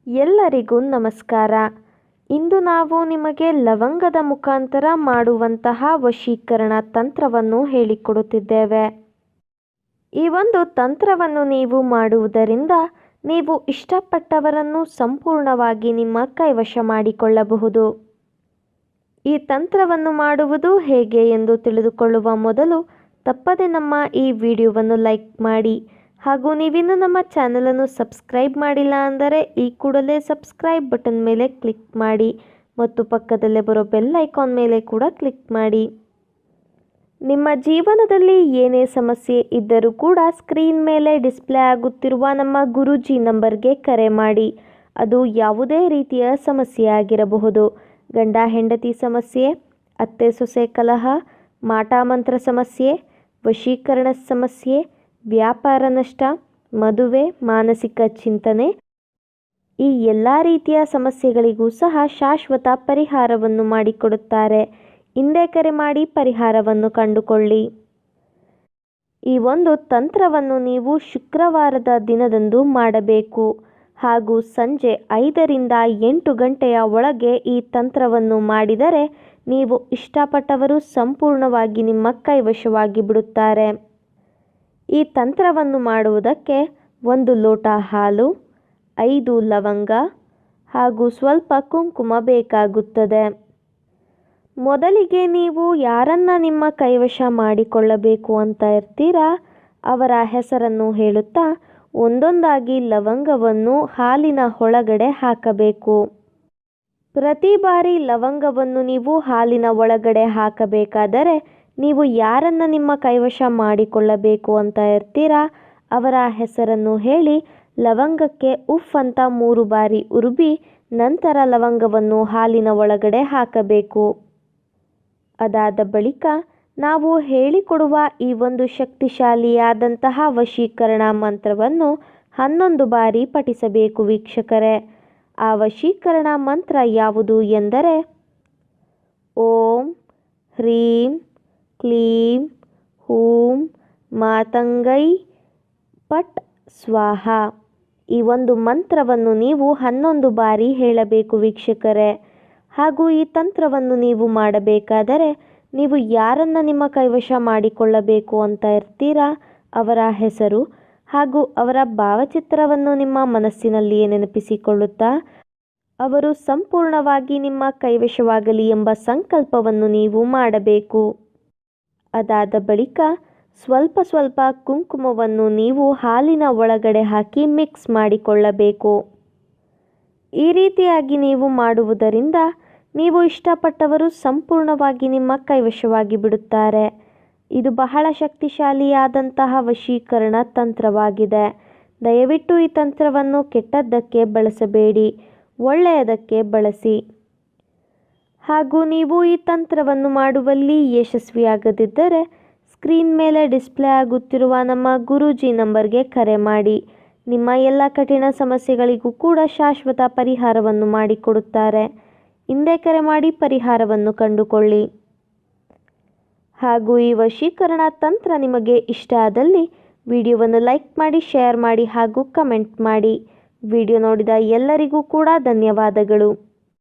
ಎಲ್ಲರಿಗೂ ನಮಸ್ಕಾರ. ಇಂದು ನಾವು ನಿಮಗೆ ಲವಂಗದ ಮುಖಾಂತರ ಮಾಡುವಂತಹ ವಶೀಕರಣ ತಂತ್ರವನ್ನು ಹೇಳಿಕೊಡುತ್ತಿದ್ದೇವೆ. ಈ ಒಂದು ತಂತ್ರವನ್ನು ನೀವು ಮಾಡುವುದರಿಂದ ನೀವು ಇಷ್ಟಪಟ್ಟವರನ್ನು ಸಂಪೂರ್ಣವಾಗಿ ನಿಮ್ಮ ಕೈವಶ ಮಾಡಿಕೊಳ್ಳಬಹುದು. ಈ ತಂತ್ರವನ್ನು ಮಾಡುವುದು ಹೇಗೆ ಎಂದು ತಿಳಿದುಕೊಳ್ಳುವ ಮೊದಲು ತಪ್ಪದೆ ನಮ್ಮ ಈ ವಿಡಿಯೋವನ್ನು ಲೈಕ್ ಮಾಡಿ ಹಾಗೂ ನೀವಿನ್ನೂ ನಮ್ಮ ಚಾನಲನ್ನು ಸಬ್ಸ್ಕ್ರೈಬ್ ಮಾಡಿಲ್ಲ ಅಂದರೆ ಈ ಕೂಡಲೇ ಸಬ್ಸ್ಕ್ರೈಬ್ ಬಟನ್ ಮೇಲೆ ಕ್ಲಿಕ್ ಮಾಡಿ ಮತ್ತು ಪಕ್ಕದಲ್ಲೇ ಬರೋ ಬೆಲ್ ಐಕಾನ್ ಮೇಲೆ ಕೂಡ ಕ್ಲಿಕ್ ಮಾಡಿ. ನಿಮ್ಮ ಜೀವನದಲ್ಲಿ ಏನೇ ಸಮಸ್ಯೆ ಇದ್ದರೂ ಕೂಡ ಸ್ಕ್ರೀನ್ ಮೇಲೆ ಡಿಸ್ಪ್ಲೇ ಆಗುತ್ತಿರುವ ನಮ್ಮ ಗುರೂಜಿ ನಂಬರ್ಗೆ ಕರೆ ಮಾಡಿ. ಅದು ಯಾವುದೇ ರೀತಿಯ ಸಮಸ್ಯೆ ಆಗಿರಬಹುದು. ಗಂಡ ಹೆಂಡತಿ ಸಮಸ್ಯೆ, ಅತ್ತೆ ಸೊಸೆ ಕಲಹ, ಮಾಟಮಂತ್ರ ಸಮಸ್ಯೆ, ವಶೀಕರಣ ಸಮಸ್ಯೆ, ವ್ಯಾಪಾರ ನಷ್ಟ, ಮದುವೆ, ಮಾನಸಿಕ ಚಿಂತನೆ, ಈ ಎಲ್ಲ ರೀತಿಯ ಸಮಸ್ಯೆಗಳಿಗೂ ಸಹ ಶಾಶ್ವತ ಪರಿಹಾರವನ್ನು ಮಾಡಿಕೊಡುತ್ತಾರೆ. ಹಿಂದೆ ಕರೆ ಮಾಡಿ ಪರಿಹಾರವನ್ನು ಕಂಡುಕೊಳ್ಳಿ. ಈ ಒಂದು ತಂತ್ರವನ್ನು ನೀವು ಶುಕ್ರವಾರದ ದಿನದಂದು ಮಾಡಬೇಕು ಹಾಗೂ ಸಂಜೆ 5ರಿಂದ 8 ಗಂಟೆಯ ಒಳಗೆ ಈ ತಂತ್ರವನ್ನು ಮಾಡಿದರೆ ನೀವು ಇಷ್ಟಪಟ್ಟವರು ಸಂಪೂರ್ಣವಾಗಿ ನಿಮ್ಮ ಕೈವಶವಾಗಿ ಬಿಡುತ್ತಾರೆ. ಈ ತಂತ್ರವನ್ನು ಮಾಡುವುದಕ್ಕೆ 1 ಲೋಟ ಹಾಲು, 5 ಲವಂಗ ಹಾಗೂ ಸ್ವಲ್ಪ ಕುಂಕುಮ ಬೇಕಾಗುತ್ತದೆ. ಮೊದಲಿಗೆ ನೀವು ಯಾರನ್ನ ನಿಮ್ಮ ಕೈವಶ ಮಾಡಿಕೊಳ್ಳಬೇಕು ಅಂತ ಇರ್ತೀರಾ ಅವರ ಹೆಸರನ್ನು ಹೇಳುತ್ತಾ ಒಂದೊಂದಾಗಿ ಲವಂಗವನ್ನು ಹಾಲಿನ ಒಳಗಡೆ ಹಾಕಬೇಕು. ಪ್ರತಿ ಬಾರಿ ಲವಂಗವನ್ನು ನೀವು ಹಾಲಿನ ಒಳಗಡೆ ಹಾಕಬೇಕಾದರೆ ನೀವು ಯಾರನ್ನ ನಿಮ್ಮ ಕೈವಶ ಮಾಡಿಕೊಳ್ಳಬೇಕು ಅಂತ ಇರ್ತೀರಾ ಅವರ ಹೆಸರನ್ನು ಹೇಳಿ ಲವಂಗಕ್ಕೆ ಉಫ್ ಅಂತ 3 ಬಾರಿ ಉರುಬಿ ನಂತರ ಲವಂಗವನ್ನು ಹಾಲಿನ ಒಳಗಡೆ ಹಾಕಬೇಕು. ಅದಾದ ಬಳಿಕ ನಾವು ಹೇಳಿಕೊಡುವ ಈ ಒಂದು ಶಕ್ತಿಶಾಲಿಯಾದಂತಹ ವಶೀಕರಣ ಮಂತ್ರವನ್ನು 11 ಬಾರಿ ಪಠಿಸಬೇಕು ವೀಕ್ಷಕರೇ. ಆ ವಶೀಕರಣ ಮಂತ್ರ ಯಾವುದು ಎಂದರೆ ಓಂ ಹ್ರೀಂ ಕ್ಲೀಂ ಹೂಂ ಮಾತಂಗೈ ಪಟ್ ಸ್ವಾಹ. ಈ ಒಂದು ಮಂತ್ರವನ್ನು ನೀವು 11 ಬಾರಿ ಹೇಳಬೇಕು ವೀಕ್ಷಕರೇ. ಹಾಗೂ ಈ ತಂತ್ರವನ್ನು ನೀವು ಮಾಡಬೇಕಾದರೆ ನೀವು ಯಾರನ್ನ ನಿಮ್ಮ ಕೈವಶ ಮಾಡಿಕೊಳ್ಳಬೇಕು ಅಂತ ಇರ್ತೀರಾ ಅವರ ಹೆಸರು ಹಾಗೂ ಅವರ ಭಾವಚಿತ್ರವನ್ನು ನಿಮ್ಮ ಮನಸ್ಸಿನಲ್ಲಿಯೇ ನೆನಪಿಸಿಕೊಳ್ಳುತ್ತಾ ಅವರು ಸಂಪೂರ್ಣವಾಗಿ ನಿಮ್ಮ ಕೈವಶವಾಗಲಿ ಎಂಬ ಸಂಕಲ್ಪವನ್ನು ನೀವು ಮಾಡಬೇಕು. ಅದಾದ ಬಳಿಕ ಸ್ವಲ್ಪ ಸ್ವಲ್ಪ ಕುಂಕುಮವನ್ನು ನೀವು ಹಾಲಿನ ಒಳಗಡೆ ಹಾಕಿ ಮಿಕ್ಸ್ ಮಾಡಿಕೊಳ್ಳಬೇಕು. ಈ ರೀತಿಯಾಗಿ ನೀವು ಮಾಡುವುದರಿಂದ ನೀವು ಇಷ್ಟಪಟ್ಟವರು ಸಂಪೂರ್ಣವಾಗಿ ನಿಮ್ಮ ಕೈವಶವಾಗಿ ಬಿಡುತ್ತಾರೆ. ಇದು ಬಹಳ ಶಕ್ತಿಶಾಲಿಯಾದಂತಹ ವಶೀಕರಣ ತಂತ್ರವಾಗಿದೆ. ದಯವಿಟ್ಟು ಈ ತಂತ್ರವನ್ನು ಕೆಟ್ಟದ್ದಕ್ಕೆ ಬಳಸಬೇಡಿ, ಒಳ್ಳೆಯದಕ್ಕೆ ಬಳಸಿ. ಹಾಗೂ ನೀವು ಈ ತಂತ್ರವನ್ನು ಮಾಡುವಲ್ಲಿ ಯಶಸ್ವಿಯಾಗದಿದ್ದರೆ ಸ್ಕ್ರೀನ್ ಮೇಲೆ ಡಿಸ್ಪ್ಲೇ ಆಗುತ್ತಿರುವ ನಮ್ಮ ಗುರೂಜಿ ನಂಬರ್ಗೆ ಕರೆ ಮಾಡಿ. ನಿಮ್ಮ ಎಲ್ಲ ಕಠಿಣ ಸಮಸ್ಯೆಗಳಿಗೂ ಕೂಡ ಶಾಶ್ವತ ಪರಿಹಾರವನ್ನು ಮಾಡಿಕೊಡುತ್ತಾರೆ. ಹಿಂದೆ ಕರೆ ಮಾಡಿ ಪರಿಹಾರವನ್ನು ಕಂಡುಕೊಳ್ಳಿ. ಹಾಗೂ ಈ ವಶೀಕರಣ ತಂತ್ರ ನಿಮಗೆ ಇಷ್ಟ ಆದಲ್ಲಿ ವಿಡಿಯೋವನ್ನು ಲೈಕ್ ಮಾಡಿ, ಶೇರ್ ಮಾಡಿ ಹಾಗೂ ಕಮೆಂಟ್ ಮಾಡಿ. ವಿಡಿಯೋ ನೋಡಿದ ಎಲ್ಲರಿಗೂ ಕೂಡ ಧನ್ಯವಾದಗಳು.